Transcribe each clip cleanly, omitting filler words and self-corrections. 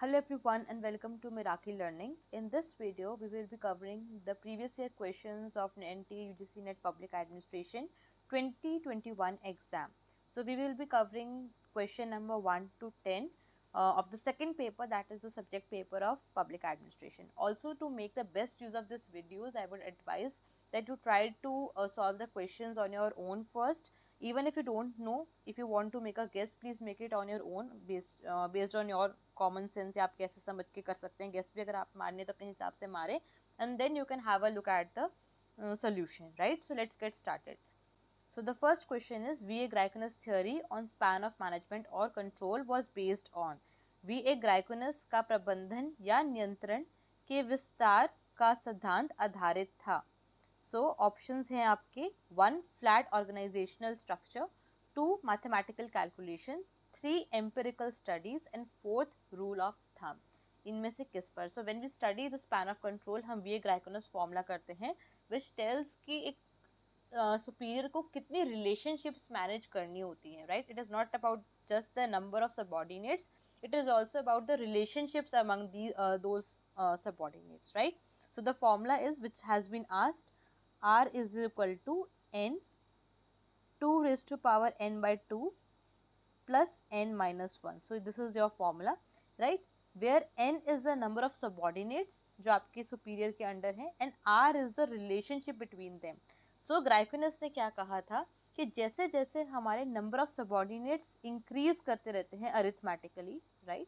Hello everyone and welcome to Miracle Learning. In this video, we will be covering the previous year questions of NTA UGC NET Public Administration 2021 exam. So we will be covering question number 1 to 10 of the second paper, that is the subject paper of Public Administration. Also, to make the best use of this videos, I would advise that you try to solve the questions on your own first. Even if you don't know, if you want to make a guess, please make it on your own based on your common sense या आप कैसे समझ के कर सकते हैं guess भी अगर आप मारने तो अपने हिसाब से मारे and then you can have a look at the solution, right? So let's get started. So the first question is V.A. Greikunus theory on span of management or control was based on V.A. Greikunus का प्रबंधन या नियंत्रण के विस्तार का सिद्धांत आधारित था. So options हैं आपके 1 flat organizational structure, 2 mathematical calculation, 3 empirical studies and 4th rule of thumb. इनमें से किस पर? So when we study the span of control हम V.A. Greikunus formula करते हैं which tells कि एक सुपीरियर को कितनी रिलेशनशिप्स मैनेज करनी होती हैं, right? It is not about just the number of subordinates, it is also about the relationships among those subordinates, right? So the formula is which has been asked, R is equal to n 2 raised to power n by 2 plus n minus 1. So this is your formula, right? Where n is the number of subordinates जो आपके superior के under हैं and R is the relationship between them. So Greikunus ने क्या कहा था कि जैसे जैसे हमारे number of subordinates increase करते रहते हैं arithmetically, right?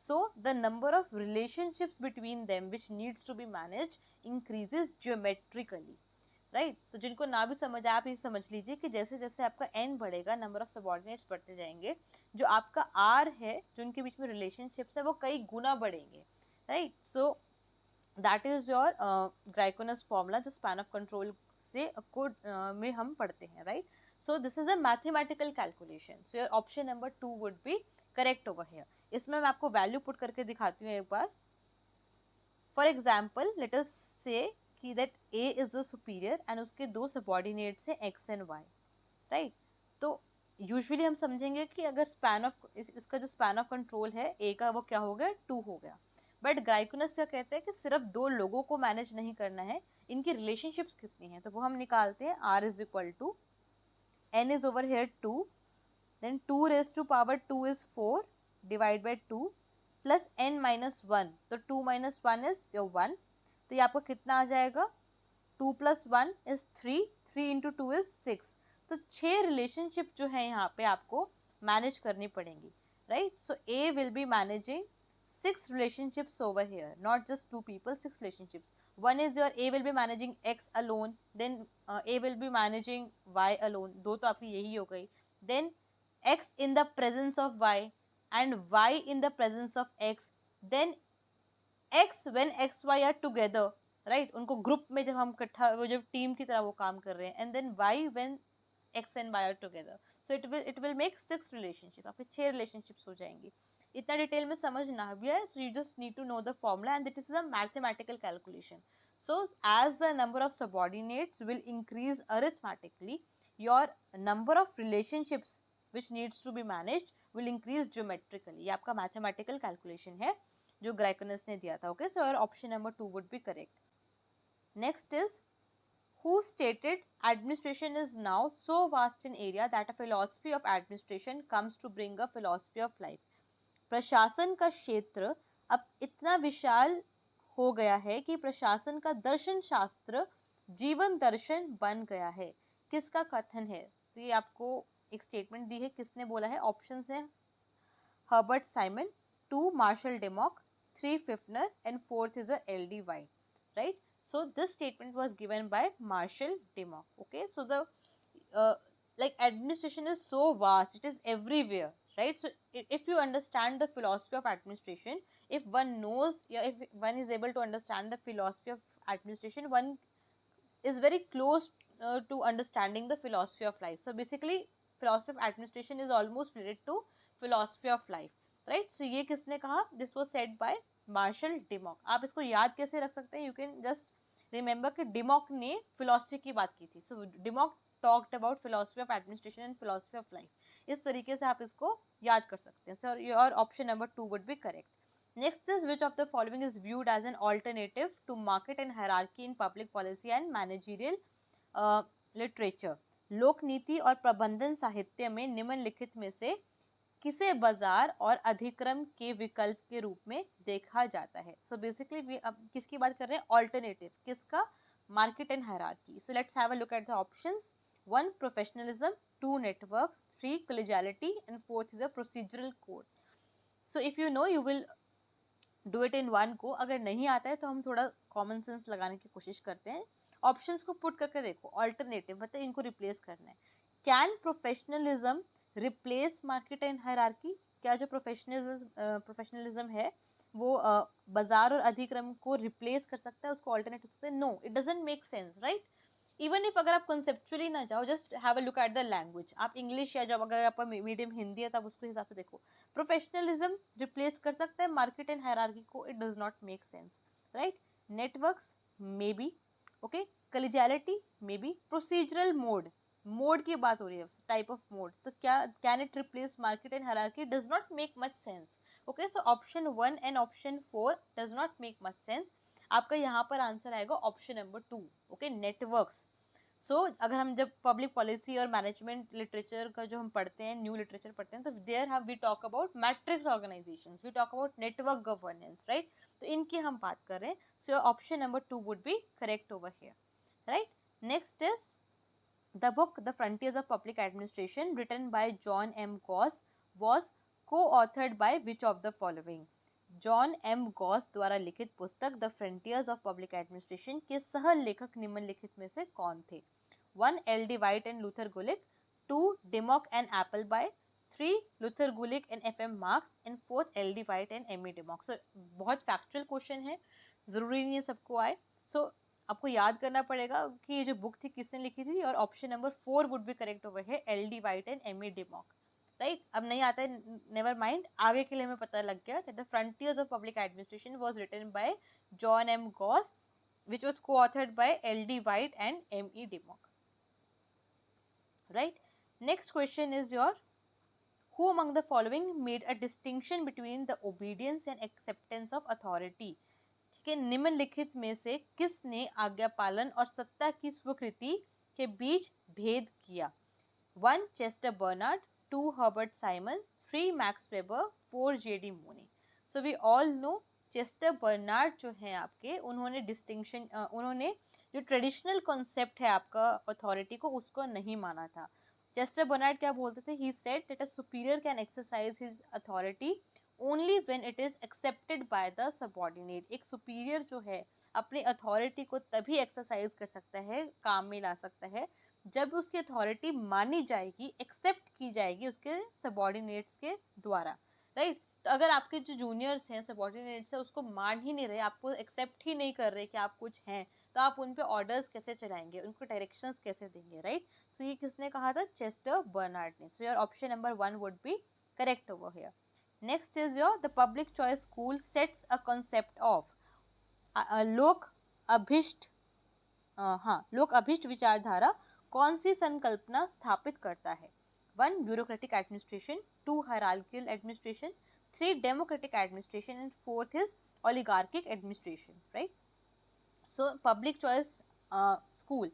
So the number of relationships between them which needs to be managed increases geometrically. Right तो जिनको ना भी समझ आप ये समझ लीजिए कि जैसे जैसे आपका n बढ़ेगा नंबर ऑफ सबऑर्डिनेट्स बढ़ते जाएंगे, जो आपका r है जो उनके बीच में रिलेशनशिप्स है वो कई गुना बढ़ेंगे, right? So that is your Graicunas formula जो स्पैन ऑफ कंट्रोल से कोड में हम पढ़ते हैं, right? So this is a mathematical calculation. So your option number 2 would be correct over here. इसमें मैं आपको वैल्यू पुट करके दिखाती हूँ एक बार. For example let us say that दैट A is a superior and उसके दो सबॉर्डिनेट्स हैं X एंड Y, राइट? तो यूजुअली हम समझेंगे कि अगर स्पैन ऑफ इसका जो स्पैन ऑफ कंट्रोल है A का वो क्या हो गया 2 हो गया. बट ग्राइकोनस क्या कहते हैं कि सिर्फ दो लोगों को मैनेज नहीं करना है, इनकी रिलेशनशिप्स कितनी हैं तो वो हम निकालते हैं. R is equal to N is over here 2, then 2 raise to power 2 is 4 divide by 2 plus n minus 1. तो 2 माइनस 1 इज योर 1. तो ये आपको कितना आ जाएगा? 2 प्लस 1 इज 3, 3 इंटू 2 इज 6. तो 6 रिलेशनशिप जो है यहाँ पे आपको मैनेज करनी पड़ेंगी, right? So A will be managing 6 relationships over here, not just 2 people, 6 relationships. One is your A will be managing X alone, then A will be managing Y alone. दो तो आपकी यही हो गई. Then X in the presence of Y and Y in the presence of X. Then X when X Y are together, right? उनको group में जब हम इकट्ठा वो जब टीम की तरह वो काम कर रहे हैं, and then Y when X and Y are together. So it will make 6 relationship. आपके 6 relationships हो जाएंगी. इतना डिटेल में समझना भी है. So you just need to know the formula and that is a mathematical calculation. So as the number of subordinates will increase arithmetically, your number of relationships which needs to be managed will increase geometrically. ये आपका mathematical calculation है जो ग्राइकोनस ने दिया था. Okay, सो और option number 2 would be correct. Next is who stated administration is now so vast in area that a philosophy of administration comes to bring a philosophy of life. प्रशासन का क्षेत्र अब इतना विशाल हो गया है कि प्रशासन का दर्शन शास्त्र जीवन दर्शन बन गया है. किसका कथन है? तो ये आपको एक स्टेटमेंट दी है. किसने बोला है? ऑप्शंस हैं Herbert Simon, 2 Marshall Dimock, 3 Fifner and 4th is a L.D. White, right? So this statement was given by Marshall Demock. Okay, so the like administration is so vast, it is everywhere, right? So if you understand the philosophy of administration, if one knows, yeah, if one is able to understand the philosophy of administration, one is very close to understanding the philosophy of life. So basically philosophy of administration is almost related to philosophy of life, right? So ये किसने कहा? This was said by Marshall Dimock. आप इसको याद कैसे रख सकते हैं? यू कैन जस्ट रिमेंबर कि डिमॉक ने फिलोसफी की बात की थी. So Dimock talked about philosophy of administration and philosophy of life. इस तरीके से आप इसको याद कर सकते हैं. So your option number 2 would be correct. is which of the following is viewed as an alternative to market and hierarchy in public policy and managerial literature? लोक नीति और प्रबंधन साहित्य में निम्नलिखित में से किसे बाजार और अधिक्रम के विकल्प के रूप में देखा जाता है? सो बेसिकली अब किसकी बात कर रहे हैं? ऑल्टरनेटिव किसका? Market and hierarchy. So let's have a look at the options. 1 professionalism, 2 networks, 3 collegiality and 4th is a procedural code. So if you know you will do it in one go. अगर नहीं आता है तो हम थोड़ा common sense लगाने की कोशिश करते हैं. ऑप्शंस को पुट करके देखो. ऑल्टरनेटिव मतलब इनको रिप्लेस करना है. Can professionalism replace market and hierarchy? क्या जो प्रोफेशनलिज्म है वो बाजार और अधिक्रम को रिप्लेस कर सकता है, उसको ऑल्टरनेट हो सकता है? No, it doesn't make sense, right? Even if अगर आप कंसेप्चुअली ना जाओ, just have a look at the language. आप इंग्लिश या जब अगर आपका मीडियम हिंदी है तब उसको हिसाब से देखो. प्रोफेशनलिज्म रिप्लेस कर सकता है मार्केट एंड हायरार्की को? It does not make sense, right? Networks may be, okay. Collegiality may be. Procedural mode की बात हो रही है, टाइप ऑफ मोड, तो क्या can it replace market and hierarchy? Does not make much sense. Okay, so option 1 and option 4 does not make much sense. आपका यहाँ पर आंसर आएगा ऑप्शन नंबर 2, ओके, नेटवर्क्स. सो अगर हम जब पब्लिक पॉलिसी और मैनेजमेंट लिटरेचर का जो हम पढ़ते हैं, न्यू लिटरेचर पढ़ते हैं, तो there have we talk about matrix organisations, we talk about network governance, right? तो इनकी हम बात कर रहे हैं. So option number 2 would be correct over here, right? Next is the book The Frontiers of Public Administration, written by John M. Goss, was co-authored by which of the following? John M Gaus द्वारा लिखित पुस्तक the frontiers of public administration के सह लेखक निम्नलिखित में से कौन थे? 1 L D White and Luther Gulick, 2 Dimock and Appleby, 3 Luther Gulick and F M Marx, and 4 L D White and M E Dimock. So बहुत फैक्चुअल क्वेश्चन है, ज़रूरी नहीं है सबको आए. सो आपको याद करना पड़ेगा कि ये जो बुक थी किसने लिखी थी, और option number 4 would be correct over है, L D White and M E Dimock, right? अब नहीं आता है, नेवर माइंड, आगे के लिए हमें पता लग गया that the frontiers of public administration was written by John M Gaus, which was co-authored by L.D. White and M.E. Dimmock, right? Next question is your, who among the following made a distinction between the obedience and acceptance of authority? ठीक है, निम्नलिखित में से किसने आज्ञा पालन और सत्ता की स्वीकृति के बीच भेद किया? 1 Chester Barnard, 2 Herbert Simon, 3 Max Weber, 4 JD Mooney. So we all know Chester Barnard जो हैं आपके, उन्होंने डिस्टिंक्शन उन्होंने जो ट्रेडिशनल कॉन्सेप्ट है आपका अथॉरिटी को, उसको नहीं माना था. चेस्टर बर्नार्ड क्या बोलते थे? He said that a superior can exercise his authority only when it is accepted by the subordinate. एक सुपीरियर जो है अपनी अथॉरिटी को तभी एक्सरसाइज कर सकता है, काम में ला सकता है, जब उसकी अथॉरिटी मानी जाएगी, एक्सेप्ट की जाएगी उसके सबऑर्डिनेट्स के द्वारा, राइट? तो अगर आपके जो जूनियर्स हैं, सबऑर्डिनेट्स हैं, उसको मान ही नहीं रहे, आपको एक्सेप्ट ही नहीं कर रहे कि आप कुछ हैं, तो आप उन पे ऑर्डर्स कैसे चलाएंगे, उनको डायरेक्शंस कैसे देंगे, राइट? तो ये किसने कहा था? चेस्टर बर्नार्ड ने. सो your option number 1 would be correct over here. Next is your, the public choice school sets a concept of लोक अभिष्ट विचारधारा कौन सी संकल्पना स्थापित करता है? 1 bureaucratic administration, 2 hierarchical administration, 3 democratic administration, and 4th is oligarchic administration, right? So public choice school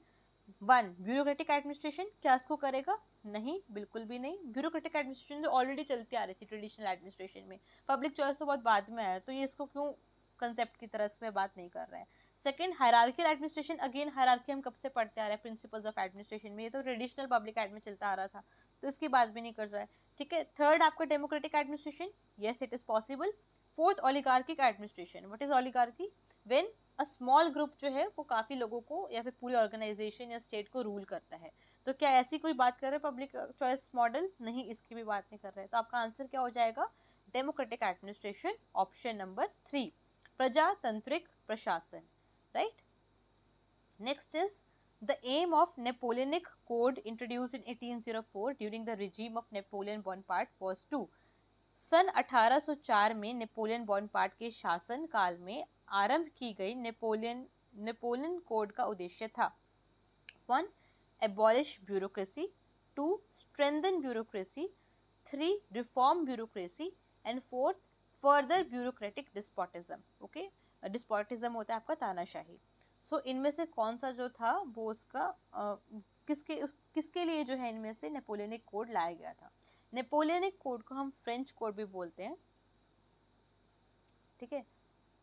1 bureaucratic administration, क्या इसको करेगा? नहीं, बिल्कुल भी नहीं. ब्यूरोक्रेटिक एडमिनिस्ट्रेशन जो ऑलरेडी चलती आ रही थी ट्रेडिशनल एडमिनिस्ट्रेशन में, पब्लिक चॉइस तो बहुत बाद में आया, तो ये इसको क्यों कंसेप्ट की तरह से बात नहीं कर रहे हैं. Second, hierarchical administration, again hierarchy हम कब से पढ़ते आ रहे हैं प्रिंसिपल्स ऑफ एडमिनिस्ट्रेशन में, ये तो ट्रेडिशनल पब्लिक एड में चलता आ रहा था, तो इसकी बात भी नहीं कर रहा है, ठीक है. थर्ड आपका democratic administration, yes it is possible. Fourth oligarchic administration. What is oligarchy? When a small group जो है वो काफ़ी लोगों को या फिर पूरी ऑर्गेनाइजेशन या स्टेट को रूल करता है. तो क्या ऐसी कोई बात कर रहे हैं पब्लिक चॉइस मॉडल? नहीं, इसकी भी बात नहीं कर रहे हैं. तो आपका आंसर क्या हो जाएगा? डेमोक्रेटिक एडमिनिस्ट्रेशन, ऑप्शन नंबर 3, प्रजातांत्रिक प्रशासन, राइट? Next is the aim of Napoleonic code introduced in 1804 during the regime of Napoleon Bonaparte was to. सन 1804 में नेपोलियन बोनापार्ट के शासन काल में आरंभ की गई नेपोलियन कोड का उद्देश्य था 1 abolish bureaucracy, 2 strengthen bureaucracy, 3 reform bureaucracy, and 4 further bureaucratic despotism, okay, despotism होता है आपका तानाशाही। सो इनमें से कौन सा जो था वो उसका किसके लिए जो है इनमें से नेपोलियनिक कोड लाया गया था। नेपोलियनिक कोड को हम फ्रेंच कोड भी बोलते हैं, ठीक है,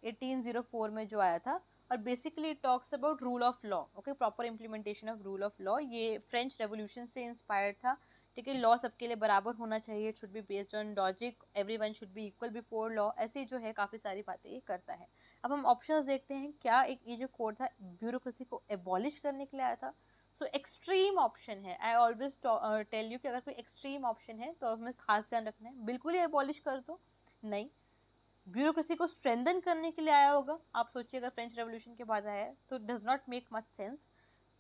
1804 में जो आया था। और basically it talks about rule of law, okay, proper implementation of rule of law. ये फ्रेंच रेवोल्यूशन से इंस्पायर्ड था, ठीक है। लॉ सबके लिए बराबर होना चाहिए, it should be based on logic, everyone should be equal before law, ऐसे जो है काफ़ी सारी बातें ये करता है। अब हम ऑप्शंस देखते हैं, क्या एक ये जो कोड था ब्यूरोक्रेसी को एबॉलिश करने के लिए आया था। सो एक्सट्रीम ऑप्शन है, आई ऑलवेज टेल यू कि अगर कोई एक्सट्रीम ऑप्शन है तो हमें खास ध्यान रखना है, बिल्कुल ही एबॉलिश कर दो, नहीं। ब्यूरोक्रेसी को स्ट्रेंथन करने के लिए आया होगा, आप सोचिए अगर फ्रेंच रेवोल्यूशन के बाद आया है तो does not make much sense.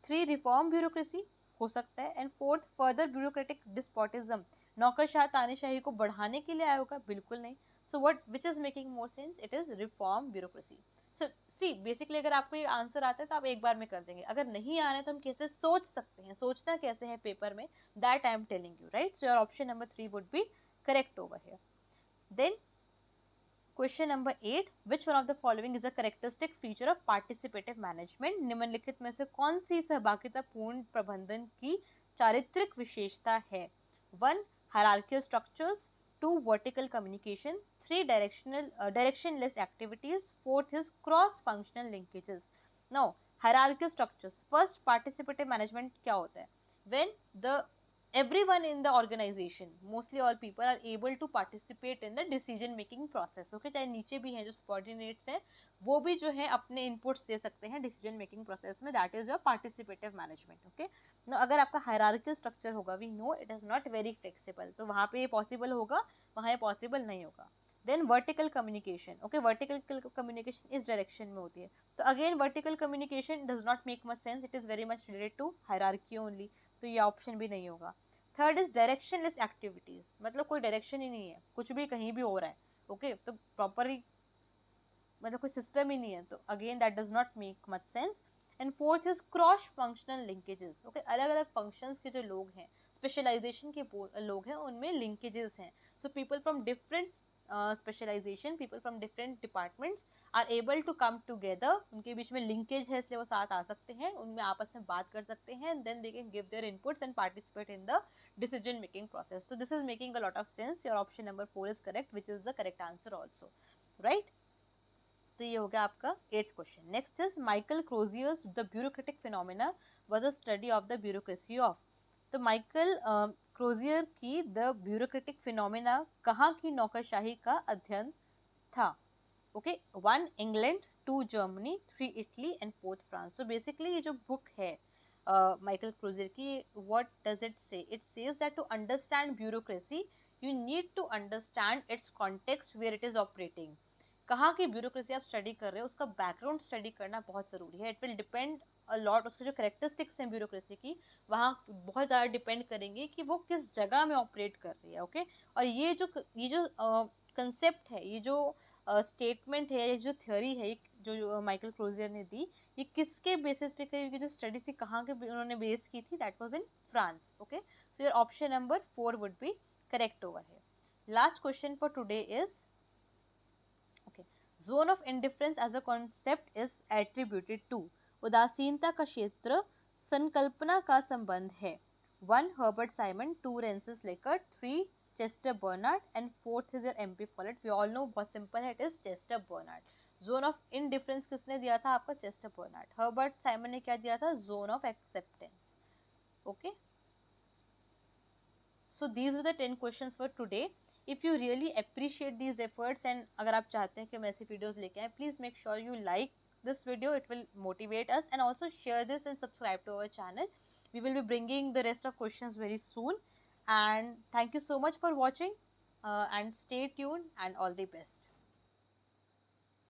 3 reform bureaucracy हो सकता है, and 4th further bureaucratic despotism, नौकरशाह तानाशाही को बढ़ाने के लिए आया होगा, बिल्कुल नहीं। So what which is making more sense, it is reform bureaucracy. So see basically अगर आपको ये आंसर आता है तो आप एक बार में कर देंगे, अगर नहीं आ रहा है तो हम कैसे सोच सकते हैं, सोचना कैसे है पेपर में, that I am telling you, right. So your option number 3 would be correct over here. Then question number 8, which one of the following is a characteristic feature of participative management. निम्नलिखित में से कौन सी सहभागितापूर्ण प्रबंधन की चारित्रिक विशेषता है। 1 hierarchical structures, 2 vertical communication, 3 directionless activities, 4th is cross functional linkages. Now hierarchical structures, first participative management क्या होता है, when the everyone in the organization, mostly all people, are able to participate in the decision making process, okay, चाहे नीचे भी हैं जो subordinates हैं वो भी जो है अपने inputs दे सकते हैं decision making process में, that is your participative management, okay। now अगर आपका hierarchical structure होगा, we know it is not very flexible, तो वहाँ पे ये possible होगा, वहाँ ये possible नहीं होगा। then vertical communication, okay, vertical communication इस direction में होती है, तो again vertical communication does not make much sense, it is very much related to hierarchy only, तो ये ऑप्शन भी नहीं होगा। थर्ड इज डायरेक्शनलेस एक्टिविटीज, मतलब कोई डायरेक्शन ही नहीं है, कुछ भी कहीं भी हो रहा है, ओके, तो प्रॉपरली मतलब कोई सिस्टम ही नहीं है, तो again that does not make much sense. And 4th is cross functional linkages, okay, अलग अलग फंक्शंस के जो लोग हैं, स्पेशलाइजेशन के लोग हैं, उनमें लिंकेजेस हैं। So people from different specialisation, people from different departments are able to come together, उनके बीच में लिंकेज है इसलिए वो साथ आ सकते हैं, उनमें आपस में बात कर सकते हैं, then they can give their inputs and participate in the decision making process. So this is making a lot of sense, your option number 4 is correct, which is the correct answer also, right। तो ये हो गया आपका 8th question. Next is Michael Crozier's the bureaucratic phenomena was a study of the bureaucracy of. तो Michael Crozier की the bureaucratic phenomena कहाँ की नौकरशाही का अध्ययन था, okay. 1 England, 2 Germany, 3 Italy and 4th France. तो बेसिकली ये जो बुक है माइकल क्रोजियर की, what does it say, it says that to understand bureaucracy you need to understand its context where it is operating. कहाँ की bureaucracy आप study कर रहे हो, उसका बैकग्राउंड स्टडी करना बहुत ज़रूरी है। It will depend a lot, उसके जो करेक्टरिस्टिक्स हैं ब्यूरोक्रेसी की, वहाँ बहुत ज़्यादा डिपेंड करेंगे कि वो किस जगह में ऑपरेट कर रही है, ओके। और ये जो कंसेप्ट है, ये जो स्टेटमेंट है, ये जो थ्योरी है, जो माइकल क्रोजियर ने दी, ये किसके बेसिस पे करी, की जो स्टडी थी कहाँ के उन्होंने बेस की थी, that was in France, okay. So your option number 4 would be correct over है। Last question for today is, zone of indifference as a concept is attributed to. उदासीनता का क्षेत्र संकल्पना का संबंध है। 1 Herbert Simon, 2 Rensis Likert, 3 Chester Barnard and 4th is your MP Follett. We all know बहुत simple है, it is Chester Barnard. Zone of indifference किसने दिया था आपका, चेस्टर बर्नार्ड। हर्बर्ट साइमन ने क्या दिया था, zone of acceptance, okay. So these were the 10 questions for today. If you really appreciate these efforts and अगर आप चाहते हैं कि मैं ऐसी videos लेके आए, please make sure you like this video. It will motivate us, and also share this and subscribe to our channel. We will be bringing the rest of questions very soon. And thank you so much for watching, and stay tuned and all the best.